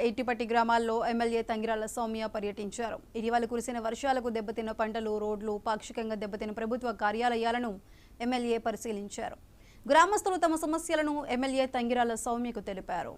ఏటిపట్టి గ్రామాల్లో ఎమ్మెల్యే తంగిరాల సౌమ్య పర్యటించారు. ఇటీవల కురిసిన వర్షాలకు దెబ్బతిన్న పంటలు, రోడ్లు, పాక్షికంగా దెబ్బతిన్న ప్రభుత్వ కార్యాలయాలను ఎమ్మెల్యే పరిశీలించారు. గ్రామస్తులు తమ సమస్యలను ఎమ్మెల్యే తంగిరాల సౌమ్యకు తెలిపారు.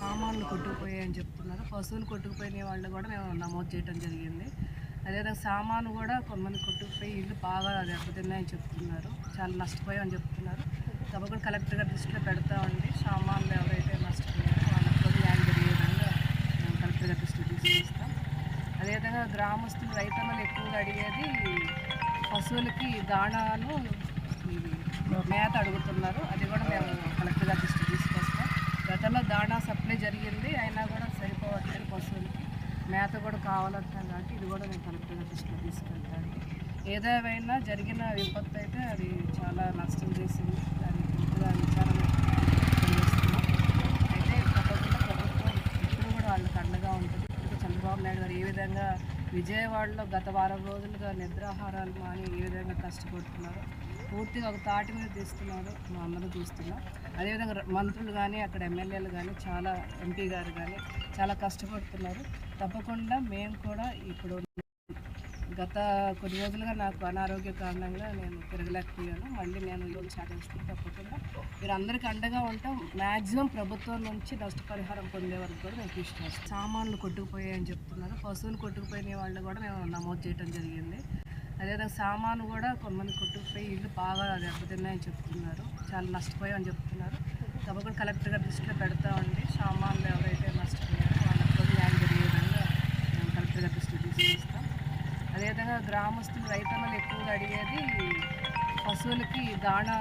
సామాన్లు కొట్టుకుపోయాయని చెప్తున్నారు. పశువులు కొట్టుకుపోయిన వాళ్ళు కూడా మేము నమోదు చేయడం జరిగింది. అదేవిధంగా సామాను కూడా కొంతమంది కొట్టుకుపోయి ఇల్లు బాగా దెబ్బతిన్నాయని చెప్తున్నారు. చాలా నష్టపోయామని చెప్తున్నారు. తప్పకుండా కలెక్టర్ గారి దృష్టిలో పెడతామండి. సామాన్లు ఎవరైతే నష్టపోయారో వాళ్ళకి కూడా న్యాయం జరిగే విధంగా మేము కలెక్టర్ గారి దృష్టిలో తీసుకొస్తాం. అదేవిధంగా గ్రామస్తులు రైతన్నలు ఎక్కువగా అడిగేది పశువులకి దాణాను మేత అడుగుతున్నారు. అది కూడా మేము కలెక్టర్ గారి దృష్టికి తీసుకొస్తాం. గతంలో దాణా సప్లై జరిగింది, అయినా కూడా సరిపోవట్లేదు. పశువులకి మేత కూడా కావాలంటాం కాబట్టి ఇది కూడా నేను కలెక్టర్ గారి దృష్టిలో తీసుకెళ్తాను. ఏదేమైనా జరిగిన విపత్తు అయితే అది చాలా నష్టం చేసింది. దాన్ని పూర్తిగా విచారణ చేస్తున్నాం. అయితే తప్పకుండా ప్రభుత్వం ఇప్పుడు కూడా వాళ్ళకి అండగా ఉంటుంది. ఇప్పుడు చంద్రబాబు నాయుడు గారు ఏ విధంగా విజయవాడలో గత వారం రోజులుగా నిద్రాహారాలు మాని ఏ విధంగా కష్టపడుతున్నారు, పూర్తిగా ఒక తాటి మీద తీస్తున్నారు, మా అందరూ చూస్తున్నాం. అదేవిధంగా మంత్రులు కానీ అక్కడ ఎమ్మెల్యేలు కానీ చాలా ఎంపీ గారు కానీ చాలా కష్టపడుతున్నారు. తప్పకుండా మేము కూడా ఇప్పుడు గత కొన్ని రోజులుగా నాకు అనారోగ్య కారణంగా నేను తిరగలేకపోయాను. మళ్ళీ నేను ఈరోజు సాధించుకుని తప్పకుండా మీరు అందరికీ అండగా ఉంటాం. మ్యాక్సిమం ప్రభుత్వం నుంచి నష్టపరిహారం పొందే వరకు కూడా మేము కృషి చేస్తాం. సామాన్లు కొట్టుకుపోయాయని చెప్తున్నారు. పశువులు కొట్టుకుపోయిన వాళ్ళు కూడా మేము నమోదు చేయడం జరిగింది. అదేవిధంగా సామాను కూడా కొంతమంది కొట్టుకుపోయి ఇల్లు బాగా దెబ్బతిన్నాయని చెప్తున్నారు. చాలా నష్టపోయామని చెప్తున్నారు. తప్పకుండా కలెక్టర్ గారి దృష్టిలో పెడతామండి. సామాన్లు ఎవరైతే నష్టపోయారో వాళ్ళకి కూడా న్యాయం జరిగే విధంగా మేము కలెక్టర్ గారి దృష్టిలో తీసుకొస్తాం. అదేవిధంగా గ్రామస్తులు రైతన్నలు ఎక్కువగా అడిగేది పశువులకి దాణా